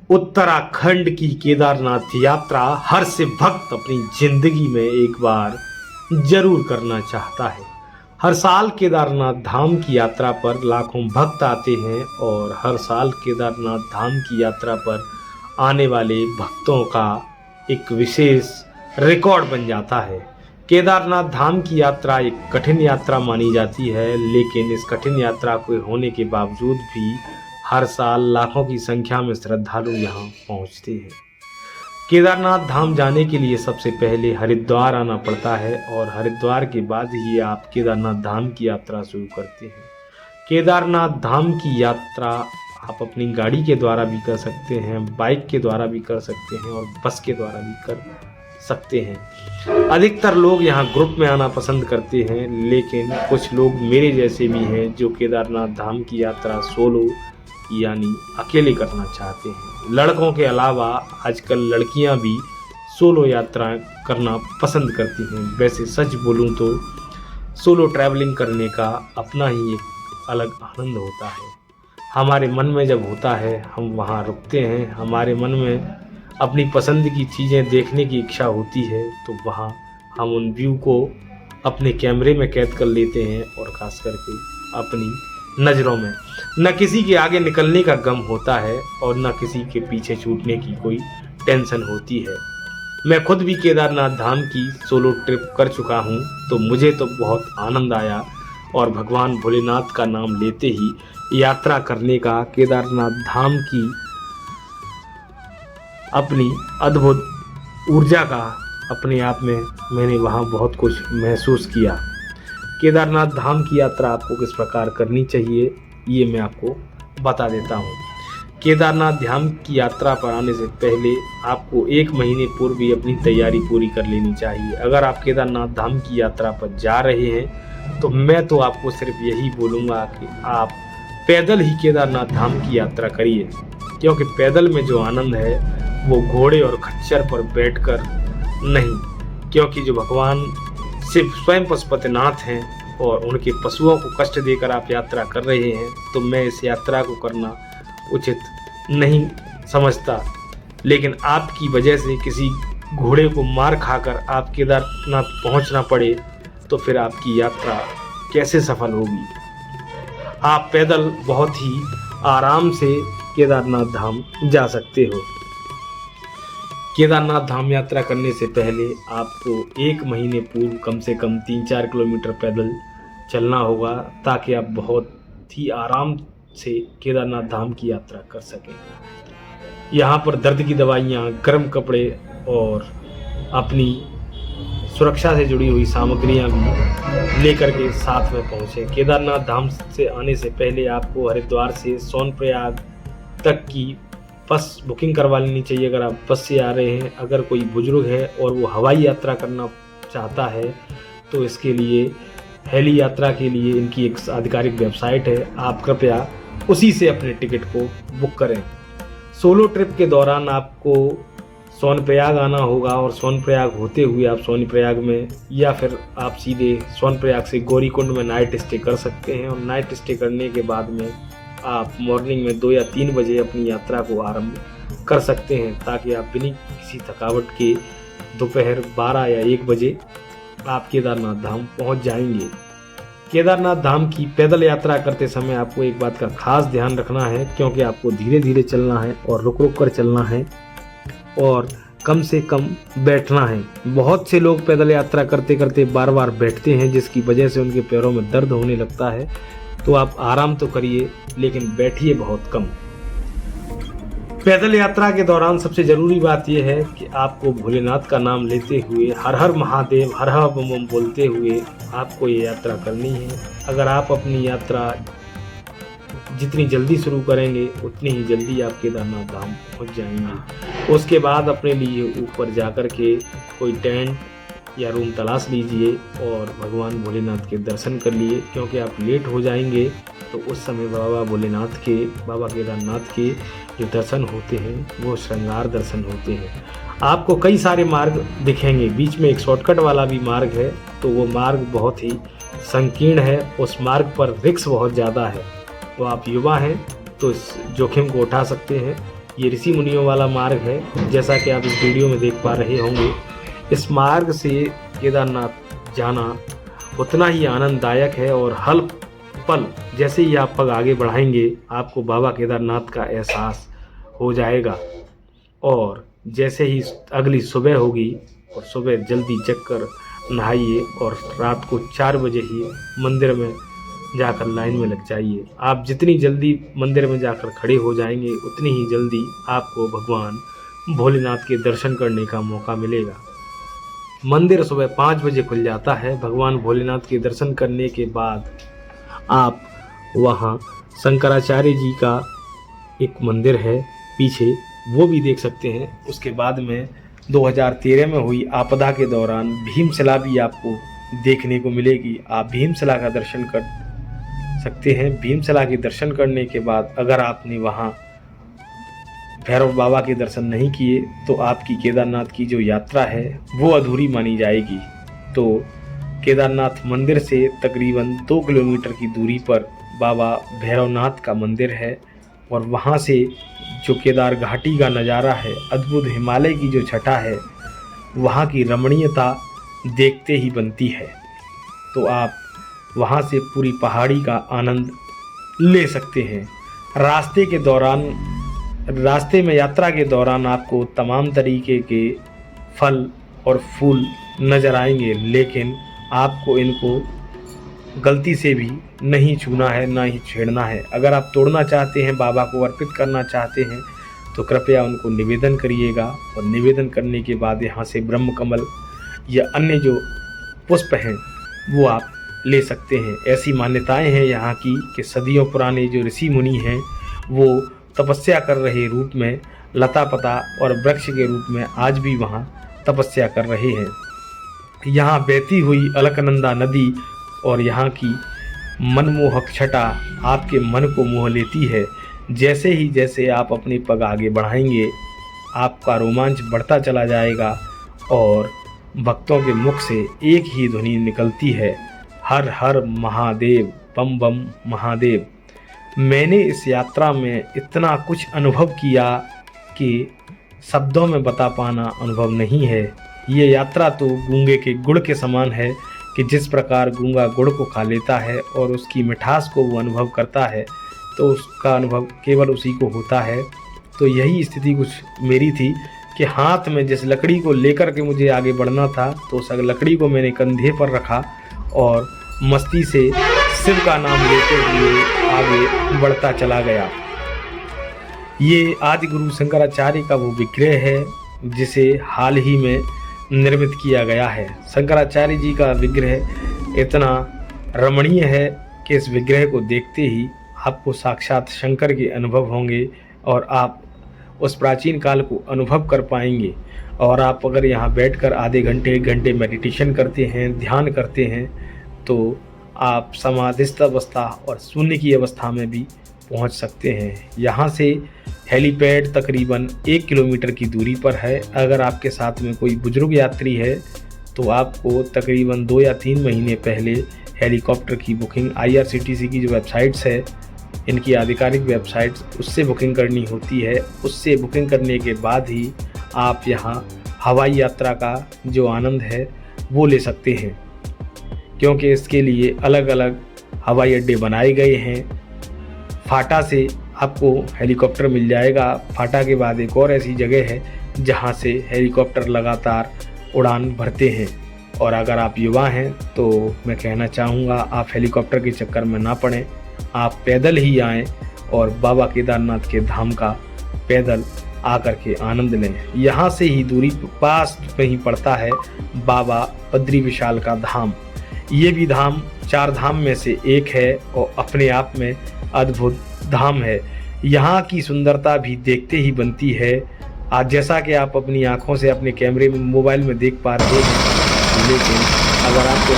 उत्तराखंड की केदारनाथ यात्रा हर से भक्त अपनी जिंदगी में एक बार जरूर करना चाहता है। हर साल केदारनाथ धाम की यात्रा पर लाखों भक्त आते हैं और हर साल केदारनाथ धाम की यात्रा पर आने वाले भक्तों का एक विशेष रिकॉर्ड बन जाता है। केदारनाथ धाम की यात्रा एक कठिन यात्रा मानी जाती है, लेकिन इस कठिन यात्रा को होने के बावजूद भी हर साल लाखों की संख्या में श्रद्धालु यहाँ पहुँचते हैं। केदारनाथ धाम जाने के लिए सबसे पहले हरिद्वार आना पड़ता है और हरिद्वार के बाद ही आप केदारनाथ धाम की यात्रा शुरू करते हैं। केदारनाथ धाम की यात्रा आप अपनी गाड़ी के द्वारा भी कर सकते हैं, बाइक के द्वारा भी कर सकते हैं और बस के द्वारा भी कर सकते हैं। अधिकतर लोग यहाँ ग्रुप में आना पसंद करते हैं, लेकिन कुछ लोग मेरे जैसे भी हैं जो केदारनाथ धाम की यात्रा सोलो यानी अकेले करना चाहते हैं। लड़कों के अलावा आजकल लड़कियां भी सोलो यात्रा करना पसंद करती हैं। वैसे सच बोलूं तो सोलो ट्रैवलिंग करने का अपना ही एक अलग आनंद होता है। हमारे मन में जब होता है हम वहां रुकते हैं, हमारे मन में अपनी पसंद की चीज़ें देखने की इच्छा होती है तो वहां हम उन व्यू को अपने कैमरे में कैद कर लेते हैं और खास करके अपनी नज़रों में। न किसी के आगे निकलने का गम होता है और न किसी के पीछे छूटने की कोई टेंशन होती है। मैं खुद भी केदारनाथ धाम की सोलो ट्रिप कर चुका हूँ, तो मुझे तो बहुत आनंद आया और भगवान भोलेनाथ का नाम लेते ही यात्रा करने का, केदारनाथ धाम की अपनी अद्भुत ऊर्जा का अपने आप में मैंने वहाँ बहुत कुछ महसूस किया। केदारनाथ धाम की यात्रा आपको किस प्रकार करनी चाहिए ये मैं आपको बता देता हूँ। केदारनाथ धाम की यात्रा पर आने से पहले आपको 1 महीने पूर्व भी अपनी तैयारी पूरी कर लेनी चाहिए। अगर आप केदारनाथ धाम की यात्रा पर जा रहे हैं तो मैं तो आपको सिर्फ यही बोलूँगा कि आप पैदल ही केदारनाथ धाम की यात्रा करिए, क्योंकि पैदल में जो आनंद है वो घोड़े और खच्चर पर बैठकर नहीं, क्योंकि जो भगवान शिव स्वयं पशुपतिनाथ हैं और उनके पशुओं को कष्ट देकर आप यात्रा कर रहे हैं, तो मैं इस यात्रा को करना उचित नहीं समझता। लेकिन आपकी वजह से किसी घोड़े को मार खाकर आप केदारनाथ पहुंचना पड़े तो फिर आपकी यात्रा कैसे सफल होगी। आप पैदल बहुत ही आराम से केदारनाथ धाम जा सकते हो। केदारनाथ धाम यात्रा करने से पहले आपको 1 महीने पूर्व कम से कम 3-4 किलोमीटर पैदल चलना होगा, ताकि आप बहुत ही आराम से केदारनाथ धाम की यात्रा कर सकें। यहाँ पर दर्द की दवाइयाँ, गर्म कपड़े और अपनी सुरक्षा से जुड़ी हुई सामग्रियाँ भी लेकर के साथ में पहुँचें। केदारनाथ धाम से आने से पहले आपको हरिद्वार से सोनप्रयाग तक की बस बुकिंग करवा लेनी चाहिए अगर आप बस से आ रहे हैं। अगर कोई बुजुर्ग है और वो हवाई यात्रा करना चाहता है तो इसके लिए हेली यात्रा के लिए इनकी एक आधिकारिक वेबसाइट है, आप कृपया उसी से अपने टिकट को बुक करें। सोलो ट्रिप के दौरान आपको सोनप्रयाग आना होगा और सोनप्रयाग होते हुए आप सोनप्रयाग में या फिर आप सीधे सोनप्रयाग से गौरीकुंड में नाइट स्टे कर सकते हैं और नाइट स्टे करने के बाद में आप मॉर्निंग में 2 या 3 बजे अपनी यात्रा को आरंभ कर सकते हैं, ताकि आप बिना किसी थकावट के दोपहर 12 या 1 बजे आप केदारनाथ धाम पहुंच जाएंगे। केदारनाथ धाम की पैदल यात्रा करते समय आपको एक बात का खास ध्यान रखना है, क्योंकि आपको धीरे धीरे चलना है और रुक रुक कर चलना है और कम से कम बैठना है। बहुत से लोग पैदल यात्रा करते करते बार बार बैठते हैं, जिसकी वजह से उनके पैरों में दर्द होने लगता है। तो आप आराम तो करिए लेकिन बैठिए बहुत कम। पैदल यात्रा के दौरान सबसे ज़रूरी बात यह है कि आपको भोलेनाथ का नाम लेते हुए हर हर महादेव, हर हर बम बम बोलते हुए आपको ये यात्रा करनी है। अगर आप अपनी यात्रा जितनी जल्दी शुरू करेंगे उतनी ही जल्दी आप केदारनाथ धाम पहुंच जाएंगे। उसके बाद अपने लिए ऊपर जाकर के कोई टेंट या रूम तलाश लीजिए और भगवान भोलेनाथ के दर्शन कर लिए, क्योंकि आप लेट हो जाएंगे तो उस समय बाबा केदारनाथ के जो दर्शन होते हैं वो श्रृंगार दर्शन होते हैं। आपको कई सारे मार्ग दिखेंगे, बीच में एक शॉर्टकट वाला भी मार्ग है, तो वो मार्ग बहुत ही संकीर्ण है, उस मार्ग पर रिस्क बहुत ज़्यादा है। तो आप युवा हैं तो इस जोखिम को उठा सकते हैं। ये ऋषि मुनियों वाला मार्ग है, जैसा कि आप इस वीडियो में देख पा रहे होंगे। इस मार्ग से केदारनाथ जाना उतना ही आनंददायक है और हर पल जैसे ही आप पग आगे बढ़ाएंगे आपको बाबा केदारनाथ का एहसास हो जाएगा। और जैसे ही अगली सुबह होगी और सुबह जल्दी जग कर नहाइए और रात को 4 बजे ही मंदिर में जाकर लाइन में लग जाइए। आप जितनी जल्दी मंदिर में जाकर खड़े हो जाएंगे उतनी ही जल्दी आपको भगवान भोलेनाथ के दर्शन करने का मौका मिलेगा। मंदिर सुबह 5 बजे खुल जाता है। भगवान भोलेनाथ के दर्शन करने के बाद आप वहाँ शंकराचार्य जी का एक मंदिर है पीछे, वो भी देख सकते हैं। उसके बाद में 2013 में हुई आपदा के दौरान भीमशिला भी आपको देखने को मिलेगी। आप भीमशिला का दर्शन कर सकते हैं। भीमशिला के दर्शन करने के बाद अगर आपने वहाँ भैरव बाबा के दर्शन नहीं किए तो आपकी केदारनाथ की जो यात्रा है वो अधूरी मानी जाएगी। तो केदारनाथ मंदिर से तकरीबन 2 किलोमीटर की दूरी पर बाबा भैरवनाथ का मंदिर है और वहाँ से जो केदार घाटी का नज़ारा है, अद्भुत हिमालय की जो छटा है, वहाँ की रमणीयता देखते ही बनती है। तो आप वहाँ से पूरी पहाड़ी का आनंद ले सकते हैं। रास्ते में यात्रा के दौरान आपको तमाम तरीके के फल और फूल नज़र आएंगे, लेकिन आपको इनको गलती से भी नहीं छूना है, ना ही छेड़ना है। अगर आप तोड़ना चाहते हैं, बाबा को अर्पित करना चाहते हैं तो कृपया उनको निवेदन करिएगा और निवेदन करने के बाद यहाँ से ब्रह्म कमल या अन्य जो पुष्प हैं वो आप ले सकते हैं। ऐसी मान्यताएं हैं यहाँ की कि सदियों पुराने जो ऋषि मुनि हैं वो तपस्या कर रहे रूप में लता पता और वृक्ष के रूप में आज भी वहाँ तपस्या कर रहे हैं। यहाँ बहती हुई अलकनंदा नदी और यहाँ की मनमोहक छटा आपके मन को मोह लेती है। जैसे आप अपने पग आगे बढ़ाएंगे आपका रोमांच बढ़ता चला जाएगा और भक्तों के मुख से एक ही ध्वनि निकलती है, हर हर महादेव, बम बम महादेव। मैंने इस यात्रा में इतना कुछ अनुभव किया कि शब्दों में बता पाना अनुभव नहीं है। ये यात्रा तो गूंगे के गुड़ के समान है कि जिस प्रकार गूंगा गुड़ को खा लेता है और उसकी मिठास को वो अनुभव करता है तो उसका अनुभव केवल उसी को होता है। तो यही स्थिति कुछ मेरी थी कि हाथ में जिस लकड़ी को लेकर के मुझे आगे बढ़ना था तो उस लकड़ी को मैंने कंधे पर रखा और मस्ती से शिव का नाम लेते हुए आगे बढ़ता चला गया। ये आदि गुरु शंकराचार्य का वो विग्रह है जिसे हाल ही में निर्मित किया गया है। शंकराचार्य जी का विग्रह इतना रमणीय है कि इस विग्रह को देखते ही आपको साक्षात शंकर के अनुभव होंगे और आप उस प्राचीन काल को अनुभव कर पाएंगे। और आप अगर यहाँ बैठकर आधे घंटे 1 घंटे मेडिटेशन करते हैं, ध्यान करते हैं तो आप समाधिस्थ अवस्था और शून्य की अवस्था में भी पहुँच सकते हैं। यहाँ से हेलीपैड तकरीबन 1 किलोमीटर की दूरी पर है। अगर आपके साथ में कोई बुजुर्ग यात्री है तो आपको तकरीबन 2 या 3 महीने पहले हेलीकॉप्टर की बुकिंग IRCTC की जो वेबसाइट्स है, इनकी आधिकारिक वेबसाइट्स, उससे बुकिंग करनी होती है। उससे बुकिंग करने के बाद ही आप यहाँ हवाई यात्रा का जो आनंद है वो ले सकते हैं, क्योंकि इसके लिए अलग अलग हवाई अड्डे बनाए गए हैं। फाटा से आपको हेलीकॉप्टर मिल जाएगा। फाटा के बाद एक और ऐसी जगह है जहाँ से हेलीकॉप्टर लगातार उड़ान भरते हैं। और अगर आप युवा हैं तो मैं कहना चाहूँगा आप हेलीकॉप्टर के चक्कर में ना पड़ें, आप पैदल ही आएँ और बाबा केदारनाथ के धाम का पैदल आकर के आनंद लें। यहाँ से ही दूरी पास में ही पड़ता है बाबा बद्री विशाल का धाम। ये भी धाम 4 धाम में से एक है और अपने आप में अद्भुत धाम है। यहाँ की सुंदरता भी देखते ही बनती है। आज जैसा कि आप अपनी आँखों से अपने कैमरे में मोबाइल में देख पा रहे हैं, लेकिन अगर आपको